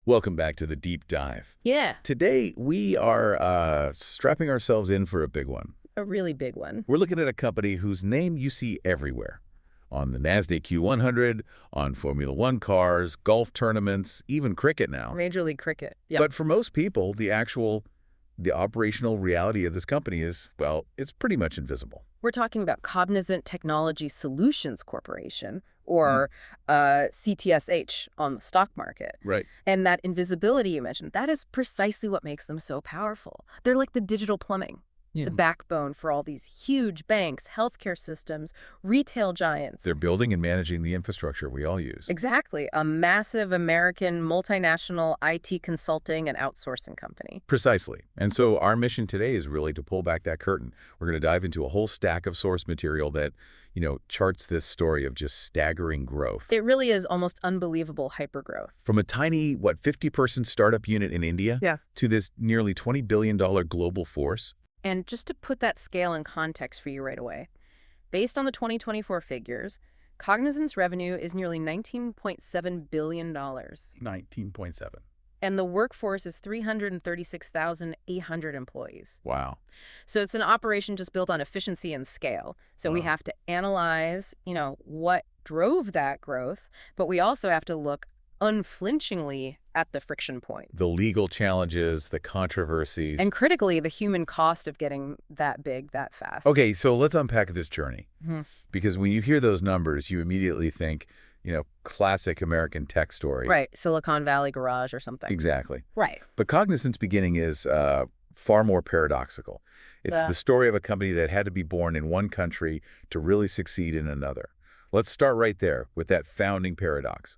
Welcome back to the Deep Dive. Yeah, Today, we are strapping ourselves in for a big one. a really big one. We're looking at a company whose name you see everywhere. On the NASDAQ Q100, on Formula One cars, golf tournaments, even cricket now. Major League Cricket. Yep. But for most people, the operational reality of this company is, well, it's pretty much invisible. We're talking about Cognizant Technology Solutions Corporation, or CTSH, on the stock market. Right. And that invisibility you mentioned, that is precisely what makes them so powerful. They're like the digital plumbing. The backbone for all these huge banks, healthcare systems, retail giants. They're building and managing the infrastructure we all use. Exactly. A massive American multinational IT consulting and outsourcing company. Precisely. And so our mission today is really to pull back that curtain. We're going to dive into a whole stack of source material that, charts this story of just staggering growth. It really is almost unbelievable hypergrowth. From a tiny, 50-person startup unit in India to this nearly $20 billion global force. And just to put that scale in context for you right away, based on the 2024 figures, Cognizant's revenue is nearly $19.7 billion. 19.7. And the workforce is 336,800 employees. Wow. So it's an operation just built on efficiency and scale. So we have to analyze, what drove that growth, but we also have to look unflinchingly at the friction point. The legal challenges, the controversies. And critically, the human cost of getting that big that fast. Okay, so let's unpack this journey. Because when you hear those numbers, you immediately think, classic American tech story. Right, Silicon Valley garage or something. Exactly. Right. But Cognizant's beginning is far more paradoxical. It's the story of a company that had to be born in one country to really succeed in another. Let's start right there with that founding paradox.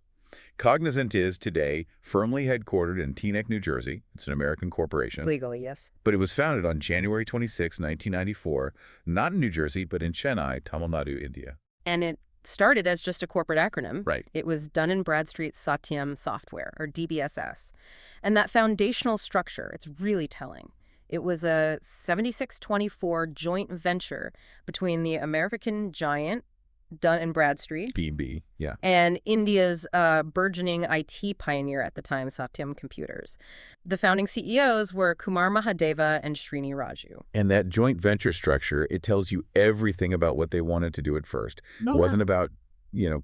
Cognizant is, today, firmly headquartered in Teaneck, New Jersey. It's an American corporation. Legally, yes. But it was founded on January 26, 1994, not in New Jersey, but in Chennai, Tamil Nadu, India. And it started as just a corporate acronym. Right. It was Dun & Bradstreet Satyam Software, or DBSS. And that foundational structure, it's really telling. It was a 76-24 joint venture between the American giant Dun & Bradstreet. B&B, yeah. And India's burgeoning IT pioneer at the time, Satyam Computers. The founding CEOs were Kumar Mahadeva and Srini Raju. And that joint venture structure, it tells you everything about what they wanted to do at first. It wasn't about,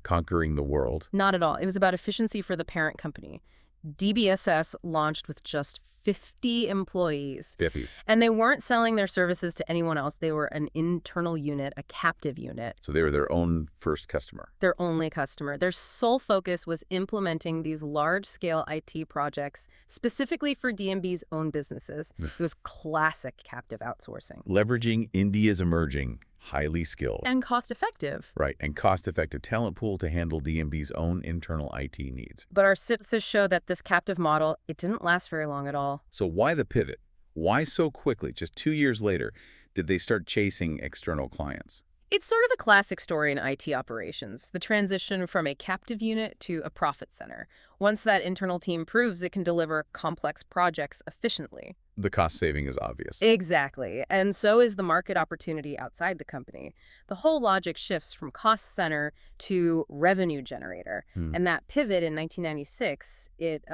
conquering the world. Not at all. It was about efficiency for the parent company. DBSS launched with just 50 employees. 50. And they weren't selling their services to anyone else. They were an internal unit, a captive unit. So they were their own first customer. Their only customer. Their sole focus was implementing these large-scale IT projects specifically for D&B's own businesses. It was classic captive outsourcing. Leveraging India's emerging, highly skilled. And cost-effective. Right, and cost-effective talent pool to handle D&B's own internal IT needs. But our synthesis show that this captive model, it didn't last very long at all. So why the pivot? Why so quickly, just 2 years later, did they start chasing external clients? It's sort of a classic story in IT operations, the transition from a captive unit to a profit center. Once that internal team proves it can deliver complex projects efficiently. The cost saving is obvious. Exactly. And so is the market opportunity outside the company. The whole logic shifts from cost center to revenue generator. And that pivot in 1996, it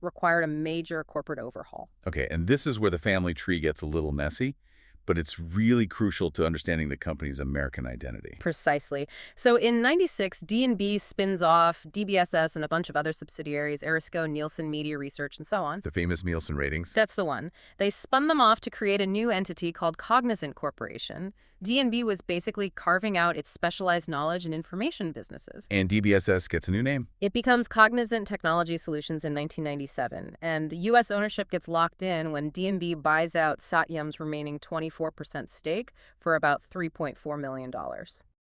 required a major corporate overhaul. Okay, and this is where the family tree gets a little messy, but it's really crucial to understanding the company's American identity. Precisely. So in 96, D&B spins off DBSS and a bunch of other subsidiaries, Erisco, Nielsen Media Research, and so on. The famous Nielsen ratings. That's the one. They spun them off to create a new entity called Cognizant Corporation. D&B was basically carving out its specialized knowledge and information businesses. And DBSS gets a new name. It becomes Cognizant Technology Solutions in 1997, and U.S. ownership gets locked in when D&B buys out Satyam's remaining 24% stake for about $3.4 million.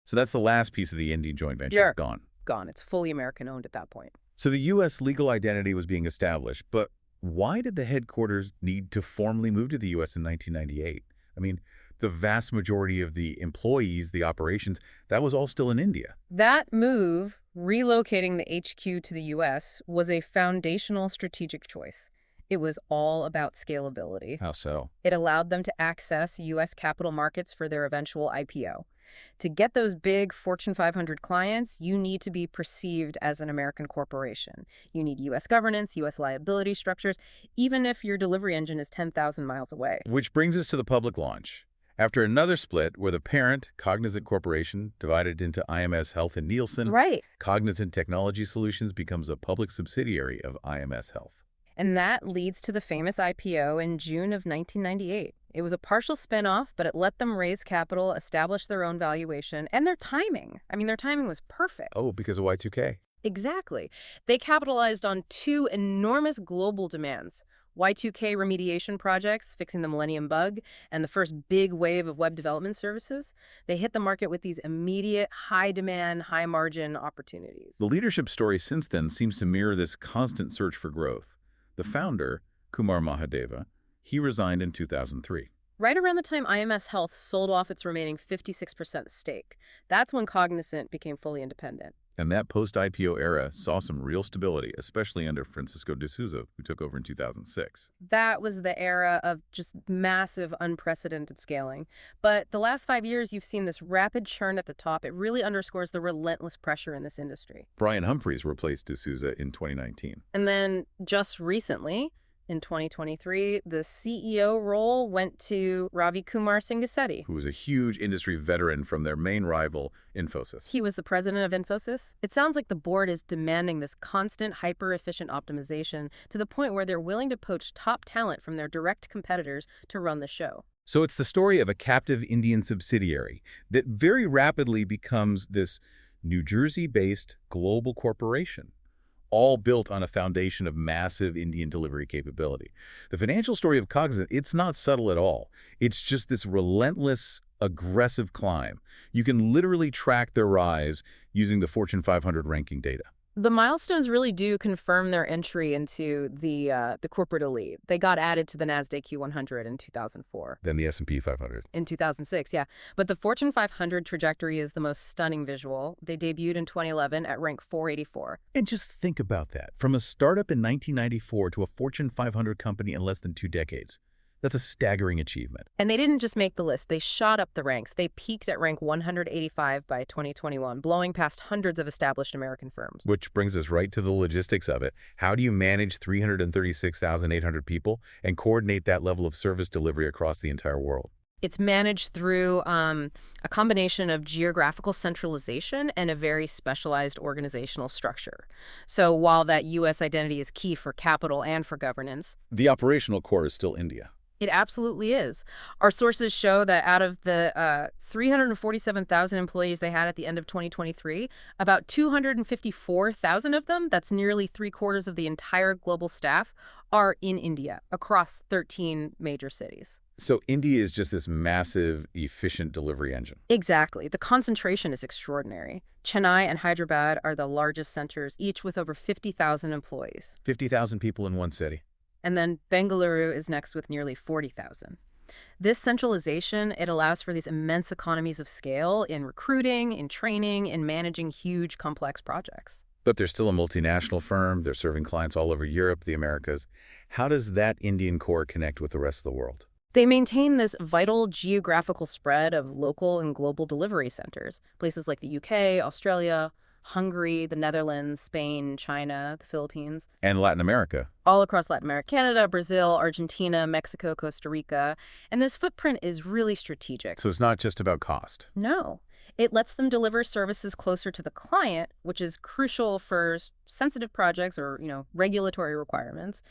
So that's the last piece of the Indian joint venture. Gone. Gone. It's fully American-owned at that point. So the U.S. legal identity was being established, but why did the headquarters need to formally move to the U.S. in 1998? I mean, the vast majority of the employees, the operations, that was all still in India. That move, relocating the HQ to the U.S., was a foundational strategic choice. It was all about scalability. How so? It allowed them to access U.S. capital markets for their eventual IPO. To get those big Fortune 500 clients, you need to be perceived as an American corporation. You need U.S. governance, U.S. liability structures, even if your delivery engine is 10,000 miles away. Which brings us to the public launch. After another split where the parent, Cognizant Corporation, divided into IMS Health and Nielsen, Right. Cognizant Technology Solutions becomes a public subsidiary of IMS Health. And that leads to the famous IPO in June of 1998. It was a partial spinoff, but it let them raise capital, establish their own valuation, and their timing. I mean, their timing was perfect. Oh, because of Y2K. Exactly. They capitalized on two enormous global demands: Y2K remediation projects, fixing the Millennium Bug, and the first big wave of web development services. They hit the market with these immediate, high-demand, high-margin opportunities. The leadership story since then seems to mirror this constant search for growth. The founder, Kumar Mahadeva, he resigned in 2003. Right around the time IMS Health sold off its remaining 56% stake. That's when Cognizant became fully independent. And that post-IPO era saw some real stability, especially under Francisco de Souza, who took over in 2006. That was the era of just massive, unprecedented scaling. But the last 5 years, you've seen this rapid churn at the top. It really underscores the relentless pressure in this industry. Brian Humphreys replaced de Souza in 2019. And then just recently, in 2023, the CEO role went to Ravi Kumar Singh, Who was a huge industry veteran from their main rival, Infosys. He was the president of Infosys. It sounds like the board is demanding this constant, hyper-efficient optimization to the point where they're willing to poach top talent from their direct competitors to run the show. So it's the story of a captive Indian subsidiary that very rapidly becomes this New Jersey-based global corporation, all built on a foundation of massive Indian delivery capability. The financial story of Cognizant, it's not subtle at all. It's just this relentless, aggressive climb. You can literally track their rise using the Fortune 500 ranking data. The milestones really do confirm their entry into the corporate elite. They got added to the NASDAQ Q100 in 2004. Then the S&P 500. In 2006, yeah. But the Fortune 500 trajectory is the most stunning visual. They debuted in 2011 at rank 484. And just think about that. From a startup in 1994 to a Fortune 500 company in less than 2 decades. That's a staggering achievement. And they didn't just make the list. They shot up the ranks. They peaked at rank 185 by 2021, blowing past hundreds of established American firms. Which brings us right to the logistics of it. How do you manage 336,800 people and coordinate that level of service delivery across the entire world? It's managed through a combination of geographical centralization and a very specialized organizational structure. So while that U.S. identity is key for capital and for governance, the operational core is still India. It absolutely is. Our sources show that out of the 347,000 employees they had at the end of 2023, about 254,000 of them, that's nearly 3/4 of the entire global staff, are in India, across 13 major cities. So India is just this massive, efficient delivery engine. Exactly. The concentration is extraordinary. Chennai and Hyderabad are the largest centers, each with over 50,000 employees. 50,000 people in one city. And then Bengaluru is next with nearly 40,000. This centralization, it allows for these immense economies of scale in recruiting, in training, in managing huge, complex projects. But they're still a multinational firm. They're serving clients all over Europe, the Americas. How does that Indian core connect with the rest of the world? They maintain this vital geographical spread of local and global delivery centers, places like the UK, Australia, Hungary, the Netherlands, Spain, China, the Philippines. And Latin America. All across Latin America, Canada, Brazil, Argentina, Mexico, Costa Rica. And this footprint is really strategic. So it's not just about cost. No. It lets them deliver services closer to the client, which is crucial for sensitive projects or, regulatory requirements.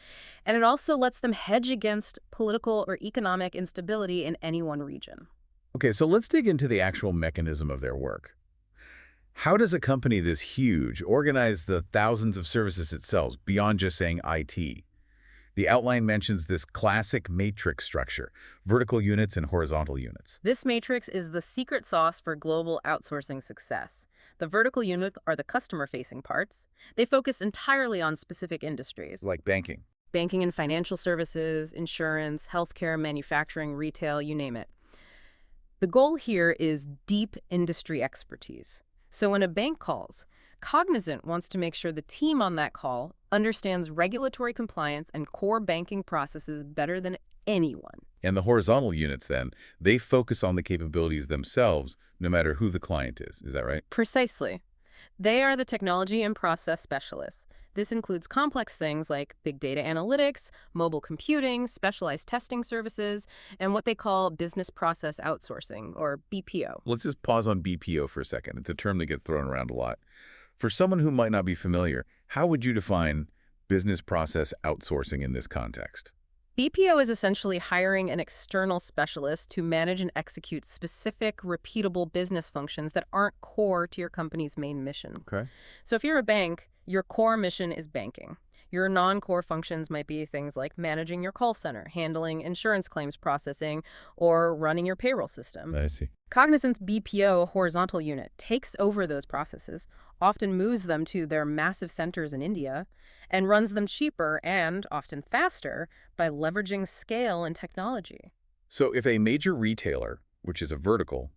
And it also lets them hedge against political or economic instability in any one region. Okay, so let's dig into the actual mechanism of their work. How does a company this huge organize the thousands of services it sells beyond just saying IT? The outline mentions this classic matrix structure, vertical units and horizontal units. This matrix is the secret sauce for global outsourcing success. The vertical units are the customer-facing parts. They focus entirely on specific industries. Like banking. Banking and financial services, insurance, healthcare, manufacturing, retail, you name it. The goal here is deep industry expertise. So when a bank calls, Cognizant wants to make sure the team on that call understands regulatory compliance and core banking processes better than anyone. And the horizontal units, then, they focus on the capabilities themselves, no matter who the client is. Is that right? Precisely. They are the technology and process specialists. This includes complex things like big data analytics, mobile computing, specialized testing services, and what they call business process outsourcing, or BPO. Let's just pause on BPO for a second. It's a term that gets thrown around a lot. For someone who might not be familiar, how would you define business process outsourcing in this context? BPO is essentially hiring an external specialist to manage and execute specific, repeatable business functions that aren't core to your company's main mission. Okay. So if you're a bank, your core mission is banking. Your non-core functions might be things like managing your call center, handling insurance claims processing, or running your payroll system. I see. Cognizant's BPO horizontal unit takes over those processes, often moves them to their massive centers in India, and runs them cheaper and often faster by leveraging scale and technology. So if a major retailer, which is a vertical,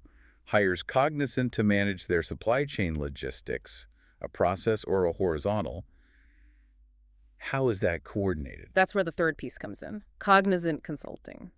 hires Cognizant to manage their supply chain logistics, a process or a horizontal, how is that coordinated? That's where the third piece comes in, Cognizant Consulting.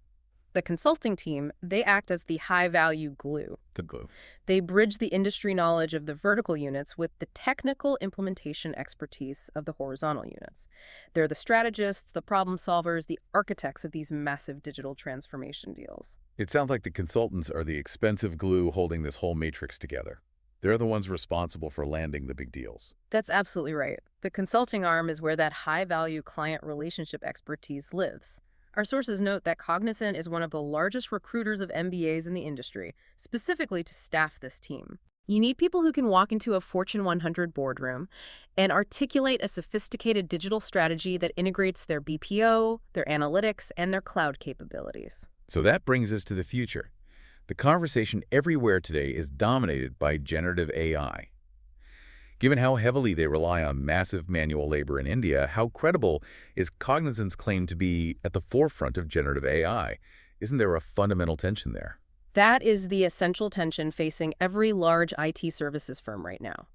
The consulting team, they act as the high-value glue. The glue. They bridge the industry knowledge of the vertical units with the technical implementation expertise of the horizontal units. They're the strategists, the problem solvers, the architects of these massive digital transformation deals. It sounds like the consultants are the expensive glue holding this whole matrix together. They're the ones responsible for landing the big deals. That's absolutely right. The consulting arm is where that high-value client relationship expertise lives. Our sources note that Cognizant is one of the largest recruiters of MBAs in the industry, specifically to staff this team. You need people who can walk into a Fortune 100 boardroom and articulate a sophisticated digital strategy that integrates their BPO, their analytics, and their cloud capabilities. So that brings us to the future. The conversation everywhere today is dominated by generative AI. Given how heavily they rely on massive manual labor in India, how credible is Cognizant's claim to be at the forefront of generative AI? Isn't there a fundamental tension there? That is the essential tension facing every large IT services firm right now.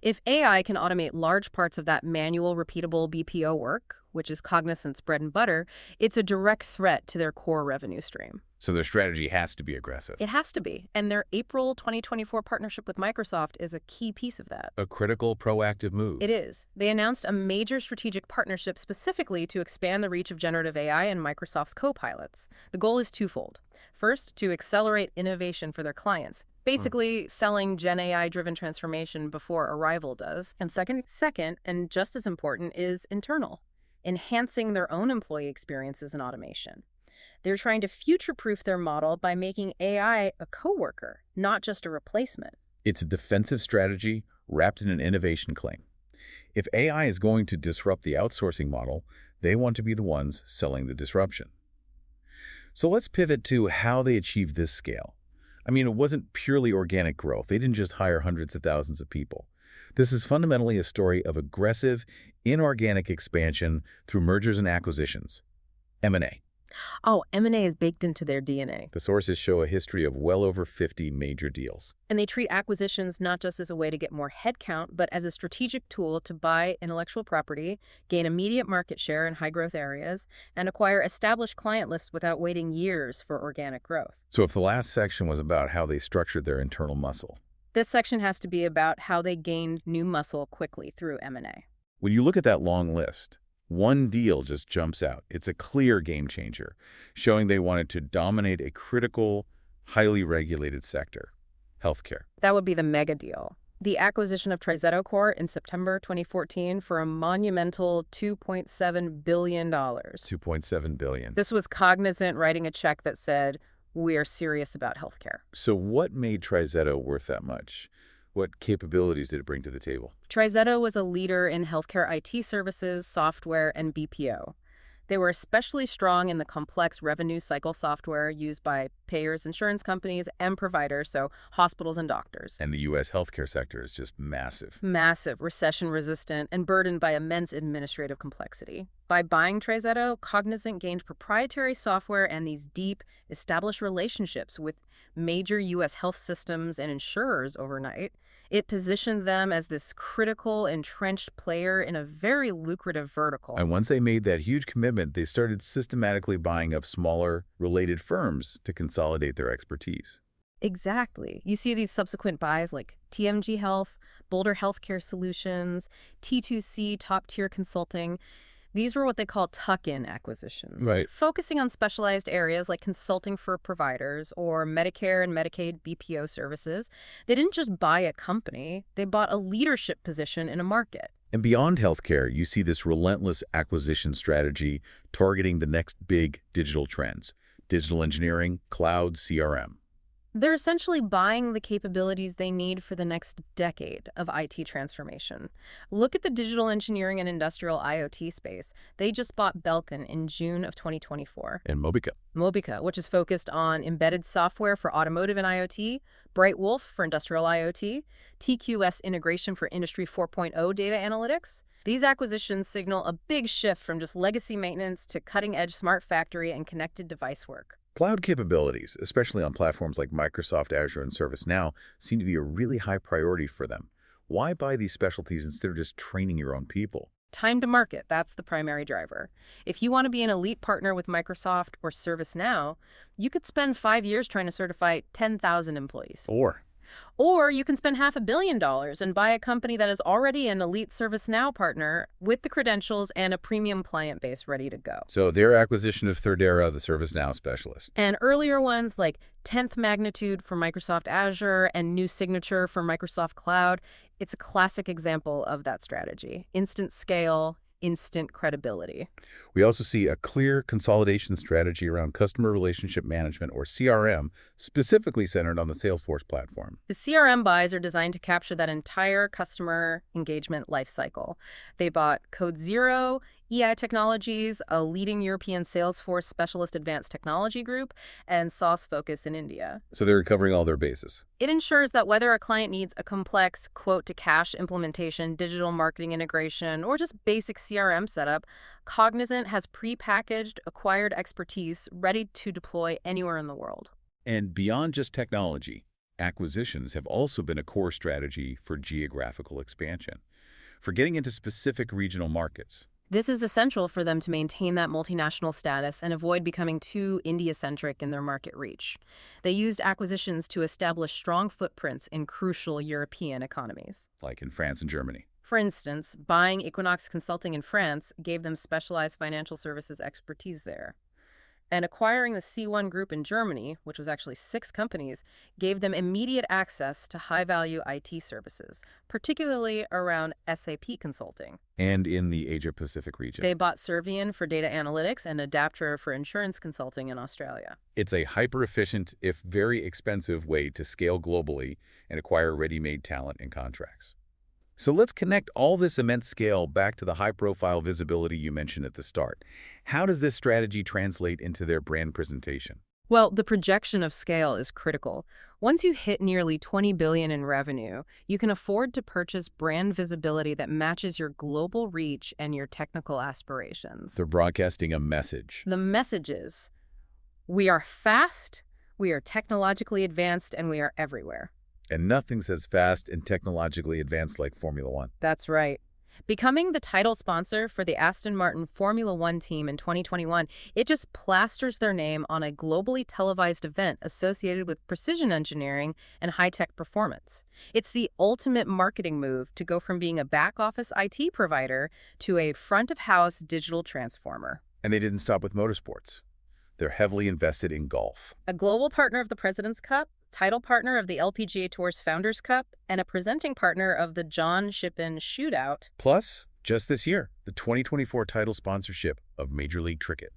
If AI can automate large parts of that manual, repeatable BPO work, which is Cognizant's bread and butter, it's a direct threat to their core revenue stream. So their strategy has to be aggressive. It has to be. And their April 2024 partnership with Microsoft is a key piece of that. A critical, proactive move. It is. They announced a major strategic partnership specifically to expand the reach of generative AI and Microsoft's co-pilots. The goal is twofold. First, to accelerate innovation for their clients, basically selling Gen AI-driven transformation before Arrival does. And second, and just as important, is internal, enhancing their own employee experiences and automation. They're trying to future-proof their model by making AI a coworker, not just a replacement. It's a defensive strategy wrapped in an innovation claim. If AI is going to disrupt the outsourcing model, they want to be the ones selling the disruption. So let's pivot to how they achieved this scale. I mean, it wasn't purely organic growth. They didn't just hire hundreds of thousands of people. This is fundamentally a story of aggressive, inorganic expansion through mergers and acquisitions, M&A. Oh, M&A is baked into their DNA. The sources show a history of well over 50 major deals. And they treat acquisitions not just as a way to get more headcount, but as a strategic tool to buy intellectual property, gain immediate market share in high-growth areas, and acquire established client lists without waiting years for organic growth. So if the last section was about how they structured their internal muscle, this section has to be about how they gained new muscle quickly through M&A. when you look at that long list, one deal just jumps out. It's a clear game changer, showing they wanted to dominate a critical, highly regulated sector, healthcare. That would be the mega deal. The acquisition of TriZetto Corp in September 2014 for a monumental $2.7 billion. $2.7 billion. This was Cognizant writing a check that said, "We are serious about healthcare." So what made TriZetto worth that much? What capabilities did it bring to the table? TriZetto was a leader in healthcare IT services, software, and BPO. They were especially strong in the complex revenue cycle software used by payers, insurance companies, and providers, so hospitals and doctors. And the U.S. healthcare sector is just massive. Massive, recession-resistant, and burdened by immense administrative complexity. By buying TriZetto, Cognizant gained proprietary software and these deep, established relationships with major U.S. health systems and insurers overnight. It positioned them as this critical, entrenched player in a very lucrative vertical. And once they made that huge commitment, they started systematically buying up smaller, related firms to consolidate their expertise. Exactly. You see these subsequent buys like TMG Health, Boulder Healthcare Solutions, T2C Top Tier Consulting. These were what they call tuck-in acquisitions, Right. focusing on specialized areas like consulting for providers or Medicare and Medicaid BPO services. They didn't just buy a company, they bought a leadership position in a market. And beyond healthcare, you see this relentless acquisition strategy targeting the next big digital trends: digital engineering, cloud, CRM. They're essentially buying the capabilities they need for the next decade of IT transformation. Look at the digital engineering and industrial IoT space. They just bought Belkin in June of 2024. And Mobica. Mobica, which is focused on embedded software for automotive and IoT, Bright Wolf for industrial IoT, TQS integration for Industry 4.0 data analytics. These acquisitions signal a big shift from just legacy maintenance to cutting-edge smart factory and connected device work. Cloud capabilities, especially on platforms like Microsoft Azure and ServiceNow, seem to be a really high priority for them. Why buy these specialties instead of just training your own people? Time to market, that's the primary driver. If you want to be an elite partner with Microsoft or ServiceNow, you could spend 5 years trying to certify 10,000 employees. Or you can spend $500 million and buy a company that is already an elite ServiceNow partner with the credentials and a premium client base ready to go. So their acquisition of Thirdera, the ServiceNow specialist. And earlier ones like 10th Magnitude for Microsoft Azure and New Signature for Microsoft Cloud, it's a classic example of that strategy. Instant scale, instant credibility. We also see a clear consolidation strategy around customer relationship management, or CRM, specifically centered on the Salesforce platform. The CRM buys are designed to capture that entire customer engagement lifecycle. They bought Code Zero, EI Technologies, a leading European Salesforce specialist advanced technology group, and Sauce Focus in India. So they're covering all their bases. It ensures that whether a client needs a complex quote-to-cash implementation, digital marketing integration, or just basic CRM setup, Cognizant has pre-packaged, acquired expertise ready to deploy anywhere in the world. And beyond just technology, acquisitions have also been a core strategy for geographical expansion, for getting into specific regional markets. This is essential for them to maintain that multinational status and avoid becoming too India-centric in their market reach. They used acquisitions to establish strong footprints in crucial European economies. Like in France and Germany. For instance, buying Equinox Consulting in France gave them specialized financial services expertise there. And acquiring the C1 Group in Germany, which was actually 6 companies, gave them immediate access to high-value IT services, particularly around SAP consulting. And in the Asia-Pacific region. They bought Servian for data analytics and Adaptra for insurance consulting in Australia. It's a hyper-efficient, if very expensive, way to scale globally and acquire ready-made talent and contracts. So let's connect all this immense scale back to the high-profile visibility you mentioned at the start. How does this strategy translate into their brand presentation? Well, the projection of scale is critical. Once you hit nearly $20 billion in revenue, you can afford to purchase brand visibility that matches your global reach and your technical aspirations. They're broadcasting a message. The message is, we are fast, we are technologically advanced, and we are everywhere. And nothing says fast and technologically advanced like Formula One. That's right. Becoming the title sponsor for the Aston Martin Formula One team in 2021, it just plasters their name on a globally televised event associated with precision engineering and high-tech performance. It's the ultimate marketing move to go from being a back-office IT provider to a front-of-house digital transformer. And they didn't stop with motorsports. They're heavily invested in golf. A global partner of the President's Cup, title partner of the LPGA Tour's Founders Cup, and a presenting partner of the John Shippen Shootout. Plus, just this year, the 2024 title sponsorship of Major League Cricket.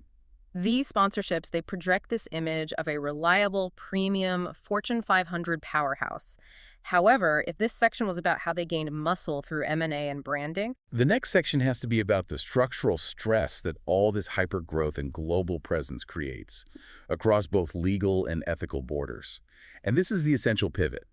These sponsorships, they project this image of a reliable, premium, Fortune 500 powerhouse. However, if this section was about how they gained muscle through M&A and branding, the next section has to be about the structural stress that all this hypergrowth and global presence creates across both legal and ethical borders. And this is the essential pivot.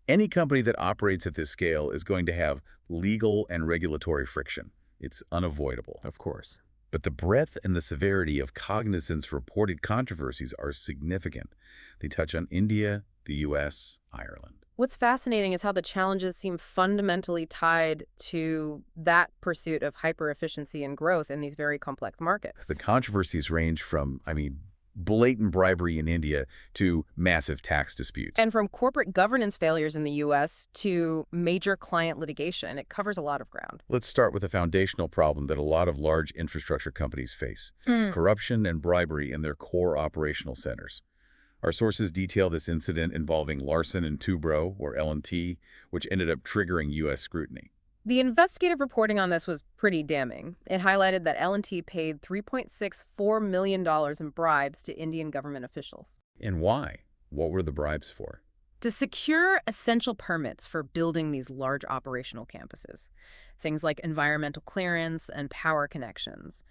Any company that operates at this scale is going to have legal and regulatory friction. It's unavoidable. Of course. But the breadth and the severity of Cognizant's reported controversies are significant. They touch on India, the U.S., Ireland. What's fascinating is how the challenges seem fundamentally tied to that pursuit of hyper-efficiency and growth in these very complex The markets. controversies range from, blatant bribery in India to massive tax disputes. And from corporate governance failures in the U.S. to major client litigation, it covers a lot of ground. Let's start with a foundational problem that a lot of large infrastructure companies face: Mm. corruption and bribery in their core operational centers. Our sources detail this incident involving Larsen and Toubro, or L&T, which ended up triggering U.S. scrutiny. The investigative reporting on this was pretty damning. It highlighted that L&T paid $3.64 million in bribes to Indian government officials And why? What were the bribes for? to secure essential permits for building these large operational campuses, things like environmental clearance and power connections.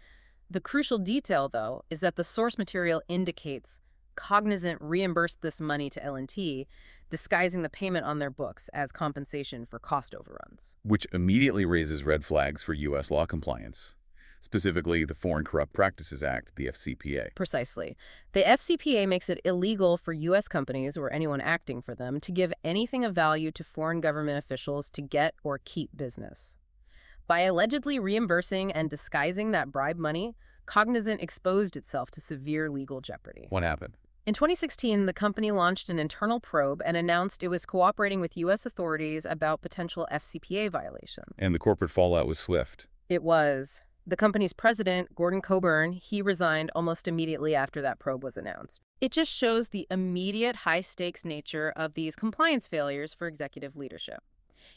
The crucial detail, though, is that the source material indicates Cognizant reimbursed this money to L&T, disguising the payment on their books as compensation for cost overruns. Which immediately raises red flags for U.S. law compliance, specifically the Foreign Corrupt Practices Act, the FCPA. Precisely. The FCPA makes it illegal for U.S. companies or anyone acting for them to give anything of value to foreign government officials to get or keep business. By allegedly reimbursing and disguising that bribe money, Cognizant exposed itself to severe legal jeopardy. What happened? In 2016, the company launched an internal probe and announced it was cooperating with U.S. authorities about potential FCPA violations. And the corporate fallout was swift. It was. The company's president, Gordon Coburn, he resigned almost immediately after that probe was announced. It just shows the immediate high-stakes nature of these compliance failures for executive leadership.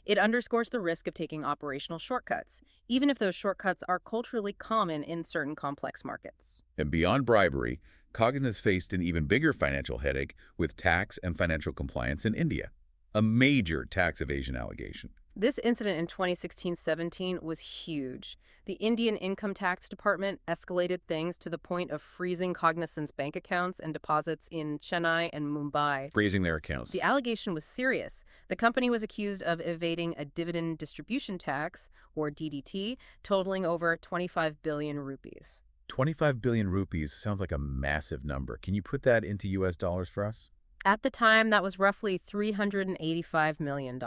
It underscores the risk of taking operational shortcuts, even if those shortcuts are culturally common in certain complex markets. And beyond bribery, Cognizant faced an even bigger financial headache with tax and financial compliance in India, a major tax evasion allegation. This incident in 2016-17 was huge. The Indian Income Tax Department escalated things to the point of freezing Cognizant's bank accounts and deposits in Chennai and Mumbai. Freezing their accounts. The allegation was serious. The company was accused of evading a dividend distribution tax, or DDT, totaling over 25 billion rupees. 25 billion rupees sounds like a massive number. Can you put that into U.S. dollars for us? At the time, that was roughly $385 million.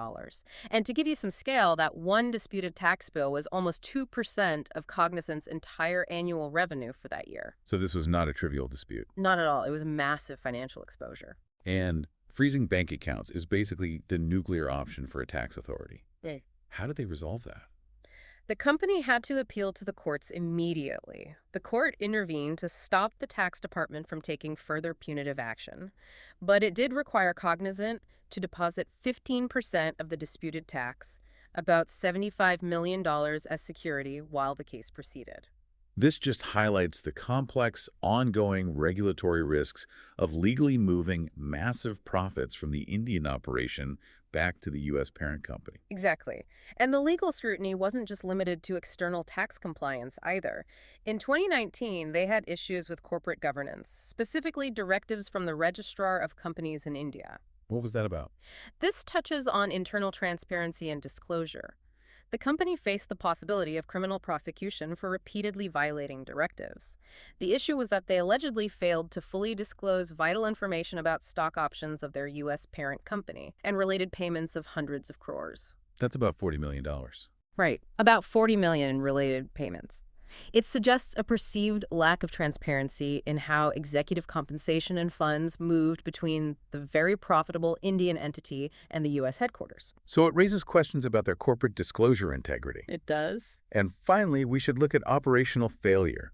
And to give you some scale, that one disputed tax bill was almost 2% of Cognizant's entire annual revenue for that year. So this was not a trivial dispute. Not at all. It was massive financial exposure. And freezing bank accounts is basically the nuclear option for a tax authority. Right. How did they resolve that? The company had to appeal to the courts immediately. The court intervened to stop the tax department from taking further punitive action, but it did require Cognizant to deposit 15% of the disputed tax, about $75 million as security, while the case proceeded. This just highlights the complex, ongoing regulatory risks of legally moving massive profits from the Indian operation back to the U.S. parent company. Exactly. And the legal scrutiny wasn't just limited to external tax compliance either. In 2019, they had issues with corporate governance, specifically directives from the Registrar of Companies in India. What was that about? This touches on internal transparency and disclosure. The company faced the possibility of criminal prosecution for repeatedly violating directives. The issue was that they allegedly failed to fully disclose vital information about stock options of their U.S. parent company and related payments of hundreds of crores. That's about $40 million. Right, about $40 million in related payments. It suggests a perceived lack of transparency in how executive compensation and funds moved between the very profitable Indian entity and the U.S. headquarters. So it raises questions about their corporate disclosure integrity. It does. And finally, we should look at operational failure.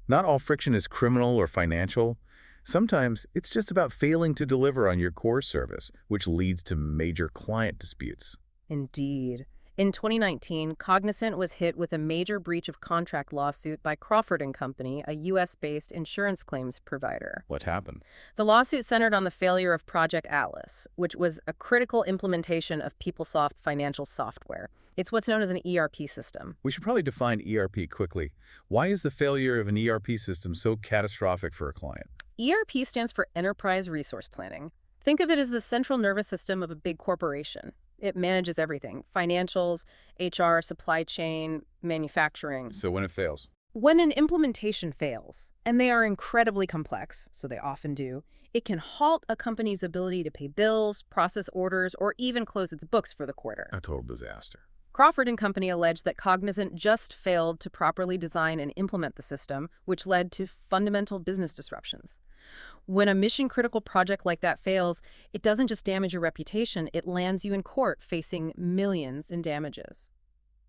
Not all friction is criminal or financial. Sometimes it's just about failing to deliver on your core service, which leads to major client disputes. Indeed. In 2019, Cognizant was hit with a major breach of contract lawsuit by Crawford & Company, a U.S.-based insurance claims provider. What happened? The lawsuit centered on the failure of Project Atlas, which was a critical implementation of PeopleSoft financial software. It's what's known as an ERP system. We should probably define ERP quickly. Why is the failure of an ERP system so catastrophic for a client? ERP stands for Enterprise Resource Planning. Think of it as the central nervous system of a big corporation. It manages everything: financials, HR, supply chain, manufacturing. So when it fails? When an implementation fails, and they are incredibly complex, so they often do, it can halt a company's ability to pay bills, process orders, or even close its books for the quarter. A total disaster. Crawford and Company alleged that Cognizant just failed to properly design and implement the system, which led to fundamental business disruptions. When a mission-critical project like that fails, it doesn't just damage your reputation, it lands you in court facing millions in damages.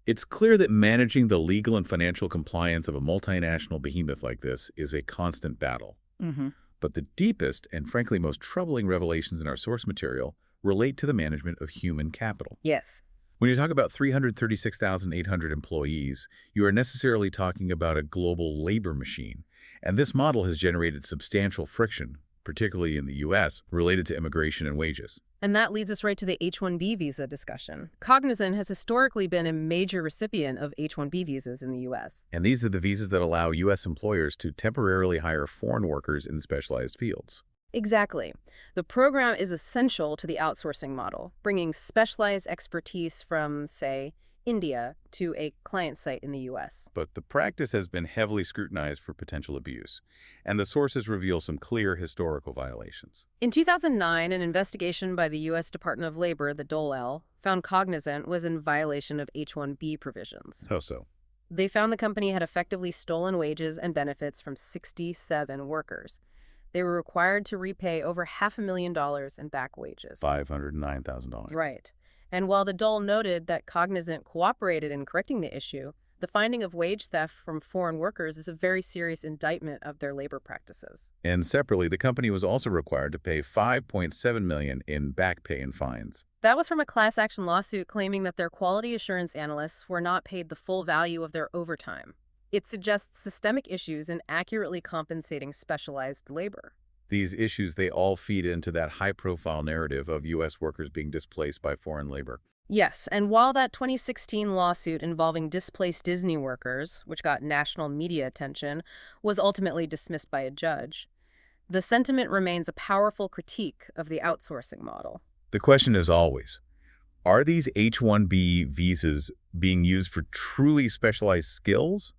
It's clear that managing the legal and financial compliance of a multinational behemoth like this is a constant battle. But the deepest and frankly most troubling revelations in our source material relate to the management of human capital. Yes. When you talk about 336,800 employees, you are necessarily talking about a global labor machine. And this model has generated substantial friction, particularly in the U.S., related to immigration and wages. And that leads us right to the H-1B visa discussion. Cognizant has historically been a major recipient of H-1B visas in the U.S. And these are the visas that allow U.S. employers to temporarily hire foreign workers in specialized fields. Exactly. The program is essential to the outsourcing model, bringing specialized expertise from, say, India to a client site in the U.S. But the practice has been heavily scrutinized for potential abuse, and the sources reveal some clear historical violations. In 2009, an investigation by the U.S. Department of Labor, the DOL, found Cognizant was in violation of H-1B provisions. How so? They found the company had effectively stolen wages and benefits from 67 workers. They were required to repay over $500,000 in back wages. $509,000. Right. And while the DOL noted that Cognizant cooperated in correcting the issue, the finding of wage theft from foreign workers is a very serious indictment of their labor practices. And separately, the company was also required to pay $5.7 million in back pay and fines. That was from a class action lawsuit claiming that their quality assurance analysts were not paid the full value of their overtime. It suggests systemic issues in accurately compensating specialized labor. These issues, they all feed into that high-profile narrative of U.S. workers being displaced by foreign labor. Yes, and while that 2016 lawsuit involving displaced Disney workers, which got national media attention, was ultimately dismissed by a judge, the sentiment remains a powerful critique of the outsourcing model. The question is always, are these H-1B visas being used for truly specialized skills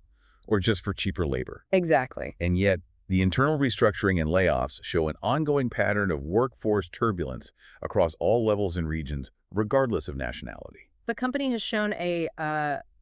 or just for cheaper labor? Exactly. And yet, the internal restructuring and layoffs show an ongoing pattern of workforce turbulence across all levels and regions, regardless of nationality. The company has shown a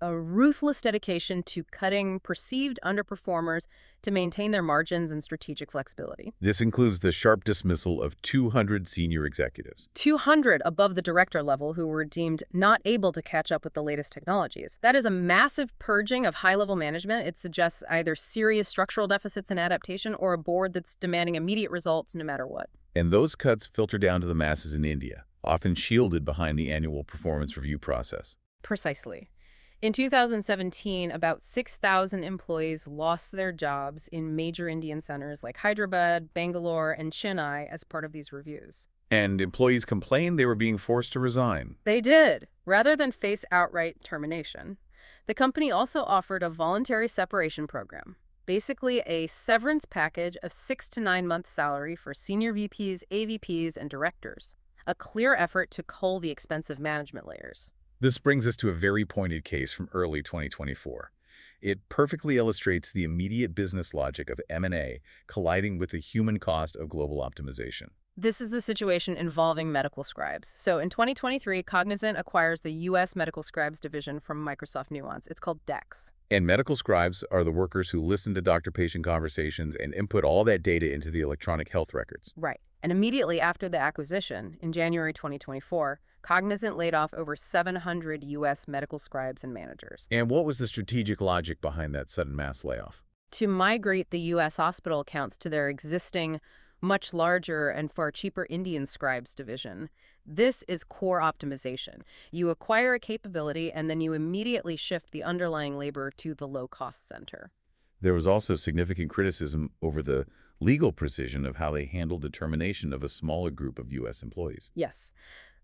ruthless dedication to cutting perceived underperformers to maintain their margins and strategic flexibility. This includes the sharp dismissal of 200 senior executives. 200 above the director level who were deemed not able to catch up with the latest technologies. That is a massive purging of high-level management. It suggests either serious structural deficits in adaptation or a board that's demanding immediate results no matter what. And those cuts filter down to the masses in India, often shielded behind the annual performance review process. Precisely. In 2017, about 6,000 employees lost their jobs in major Indian centers like Hyderabad, Bangalore, and Chennai as part of these reviews. And employees complained they were being forced to resign. They did, rather than face outright termination. The company also offered a voluntary separation program, basically a severance package of 6 to 9 months' salary for senior VPs, AVPs, and directors, a clear effort to cull the expensive management layers. This brings us to a very pointed case from early 2024. It perfectly illustrates the immediate business logic of M&A colliding with the human cost of global optimization. This is the situation involving medical scribes. So in 2023, Cognizant acquires the U.S. Medical Scribes division from Microsoft Nuance. It's called DEX. And medical scribes are the workers who listen to doctor-patient conversations and input all that data into the electronic health records. Right. And immediately after the acquisition, in January 2024, Cognizant laid off over 700 U.S. medical scribes and managers. And what was the strategic logic behind that sudden mass layoff? To migrate the U.S. hospital accounts to their existing, much larger and far cheaper Indian scribes division. This is core optimization. You acquire a capability and then you immediately shift the underlying labor to the low-cost center. There was also significant criticism over the legal precision of how they handled the termination of a smaller group of U.S. employees. Yes.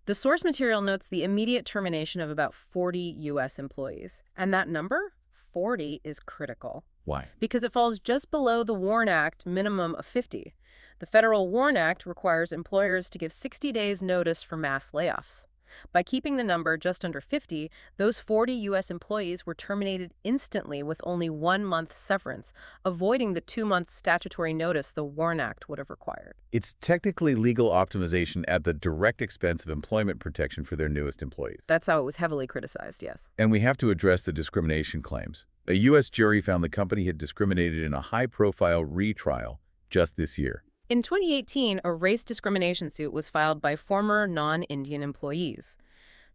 The source material notes the immediate termination of about 40 U.S. employees. And that number, 40, is critical. Why? Because it falls just below the WARN Act minimum of 50. The Federal WARN Act requires employers to give 60 days notice for mass layoffs. By keeping the number just under 50, those 40 U.S. employees were terminated instantly with only 1 month severance, avoiding the 2-month statutory notice the WARN Act would have required. It's technically legal optimization at the direct expense of employment protection for their newest employees. That's how it was heavily criticized, yes. And we have to address the discrimination claims. A U.S. jury found the company had discriminated in a high-profile retrial just this year. In 2018, a race discrimination suit was filed by former non-Indian employees.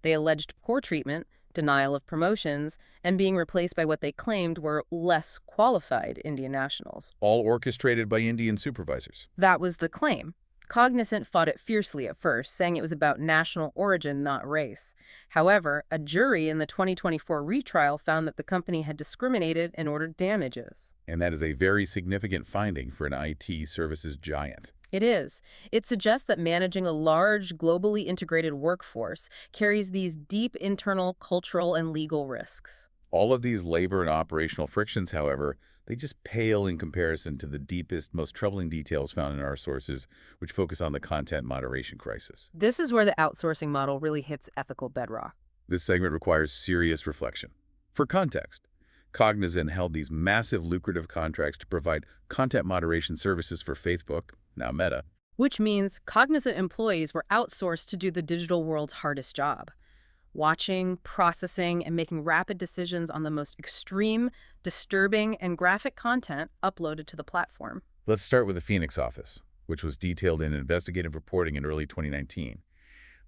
They alleged poor treatment, denial of promotions, and being replaced by what they claimed were less qualified Indian nationals. All orchestrated by Indian supervisors. That was the claim. Cognizant fought it fiercely at first, saying it was about national origin, not race. However, a jury in the 2024 retrial found that the company had discriminated and ordered damages. And that is a very significant finding for an IT services giant. It is. It suggests that managing a large, globally integrated workforce carries these deep internal, cultural, and legal risks. All of these labor and operational frictions, however, they just pale in comparison to the deepest, most troubling details found in our sources, which focus on the content moderation crisis. This is where the outsourcing model really hits ethical bedrock. This segment requires serious reflection. For context, Cognizant held these massive lucrative contracts to provide content moderation services for Facebook, now Meta. Which means Cognizant employees were outsourced to do the digital world's hardest job. Watching, processing, and making rapid decisions on the most extreme, disturbing, and graphic content uploaded to the platform. Let's start with the Phoenix office, which was detailed in investigative reporting in early 2019.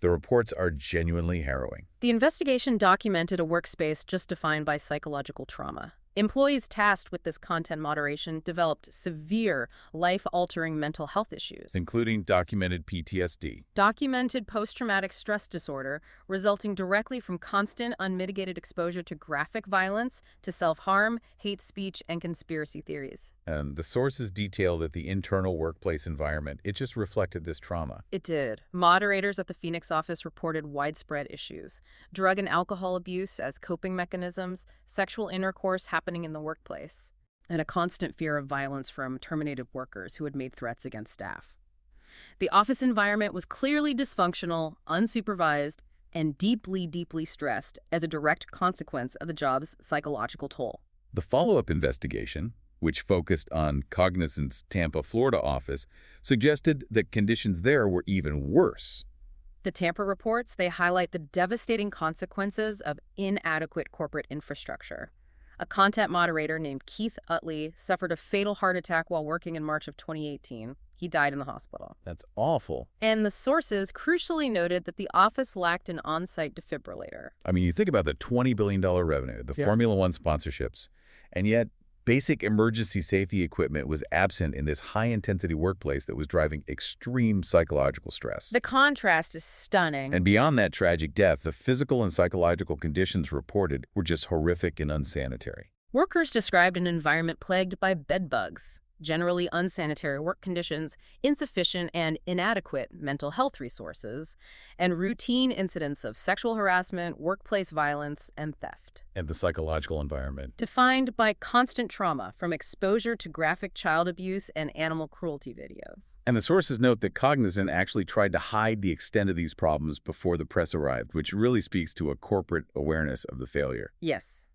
The reports are genuinely harrowing. The investigation documented a workspace just defined by psychological trauma. Employees tasked with this content moderation developed severe, life-altering mental health issues, Including documented PTSD. documented post-traumatic stress disorder resulting directly from constant, unmitigated exposure to graphic violence, to self-harm, hate speech, and conspiracy theories. And the sources detail that the internal workplace environment, it just reflected this trauma. It did. Moderators at the Phoenix office reported widespread issues: drug and alcohol abuse as coping mechanisms, sexual intercourse happening in the workplace, and a constant fear of violence from terminated workers who had made threats against staff. The office environment was clearly dysfunctional, unsupervised, and deeply, deeply stressed as a direct consequence of the job's psychological toll. The follow-up investigation, which focused on Cognizant's Tampa, Florida office, suggested that conditions there were even worse. The Tampa reports, they highlight the devastating consequences of inadequate corporate infrastructure. A content moderator named Keith Utley suffered a fatal heart attack while working in March of 2018. He died in the hospital. That's awful. And the sources crucially noted that the office lacked an on-site defibrillator. I mean, you think about the $20 billion revenue, the Formula One sponsorships, and yet basic emergency safety equipment was absent in this high-intensity workplace that was driving extreme psychological stress. The contrast is stunning. And beyond that tragic death, the physical and psychological conditions reported were just horrific and unsanitary. Workers described an environment plagued by bed bugs, generally unsanitary work conditions, insufficient and inadequate mental health resources, and routine incidents of sexual harassment, workplace violence, and theft. And the psychological environment, Defined by constant trauma from exposure to graphic child abuse and animal cruelty videos. And the sources note that Cognizant actually tried to hide the extent of these problems before the press arrived, which really speaks to a corporate awareness of the failure. Yes.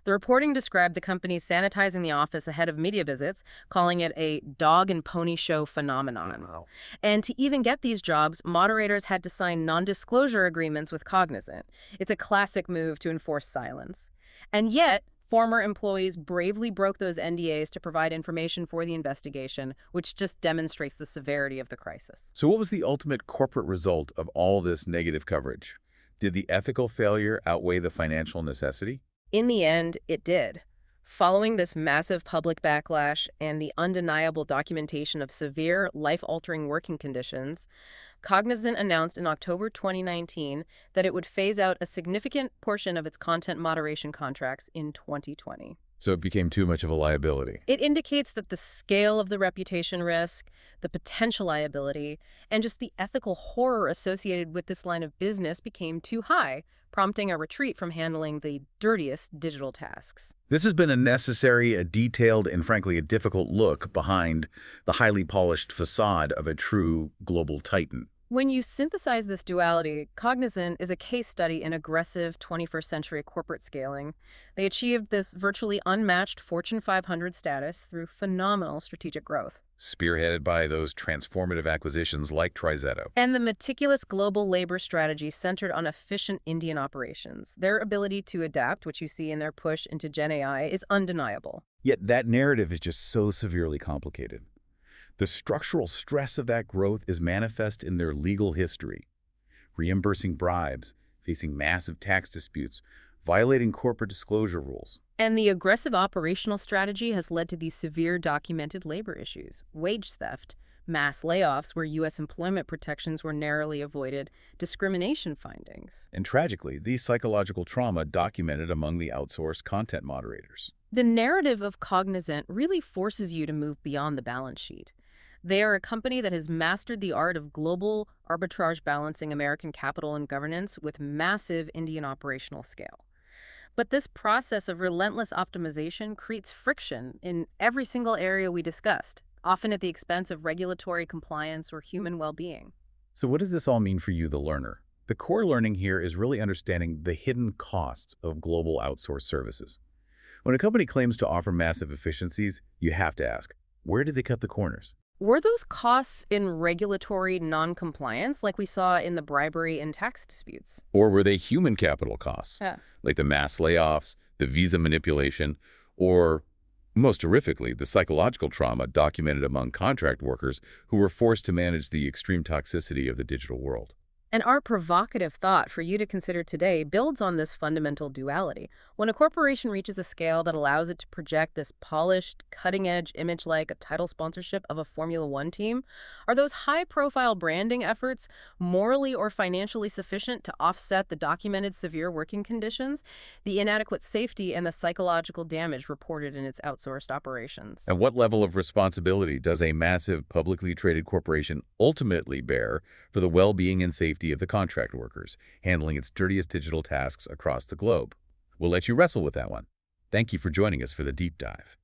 The reporting described the company sanitizing the office ahead of media visits, calling it a dog and pony show phenomenon. Wow. And to even get these jobs, moderators had to sign non-disclosure agreements with Cognizant. It's a classic move to enforce silence. And yet, former employees bravely broke those NDAs to provide information for the investigation, which just demonstrates the severity of the crisis. So what was the ultimate corporate result of all this negative coverage? Did the ethical failure outweigh the financial necessity? In the end, it did. Following this massive public backlash and the undeniable documentation of severe, life-altering working conditions, Cognizant announced in October 2019 that it would phase out a significant portion of its content moderation contracts in 2020. So it became too much of a liability. It indicates that the scale of the reputation risk, the potential liability, and just the ethical horror associated with this line of business became too high, prompting a retreat from handling the dirtiest digital tasks. This has been a necessary, a detailed, and frankly a difficult look behind the highly polished facade of a true global titan. When you synthesize this duality, Cognizant is a case study in aggressive 21st century corporate scaling. They achieved this virtually unmatched Fortune 500 status through phenomenal strategic growth. Spearheaded by those transformative acquisitions like Trizetto. And the meticulous global labor strategy centered on efficient Indian operations. Their ability to adapt, which you see in their push into Gen AI, is undeniable. Yet that narrative is just so severely complicated. The structural stress of that growth is manifest in their legal history, reimbursing bribes, facing massive tax disputes, violating corporate disclosure rules. And the aggressive operational strategy has led to these severe documented labor issues, wage theft, mass layoffs where U.S. employment protections were narrowly avoided, discrimination findings. And tragically, the psychological trauma documented among the outsourced content moderators. The narrative of Cognizant really forces you to move beyond the balance sheet. They are a company that has mastered the art of global arbitrage balancing American capital and governance with massive Indian operational scale. But this process of relentless optimization creates friction in every single area we discussed, often at the expense of regulatory compliance or human well-being. So what does this all mean for you, the learner? The core learning here is really understanding the hidden costs of global outsourced services. When a company claims to offer massive efficiencies, you have to ask, where did they cut the corners? Were those costs in regulatory non-compliance like we saw in the bribery and tax disputes? Or were they human capital costs, Yeah. like the mass layoffs, the visa manipulation, or, most horrifically, the psychological trauma documented among contract workers who were forced to manage the extreme toxicity of the digital world? And our provocative thought for you to consider today builds on this fundamental duality. When a corporation reaches a scale that allows it to project this polished, cutting-edge image like a title sponsorship of a Formula One team, are those high-profile branding efforts morally or financially sufficient to offset the documented severe working conditions, the inadequate safety, and the psychological damage reported in its outsourced operations? And what level of responsibility does a massive publicly traded corporation ultimately bear for the well-being and safety of the contract workers, handling its dirtiest digital tasks across the globe? We'll let you wrestle with that one. Thank you for joining us for the deep dive.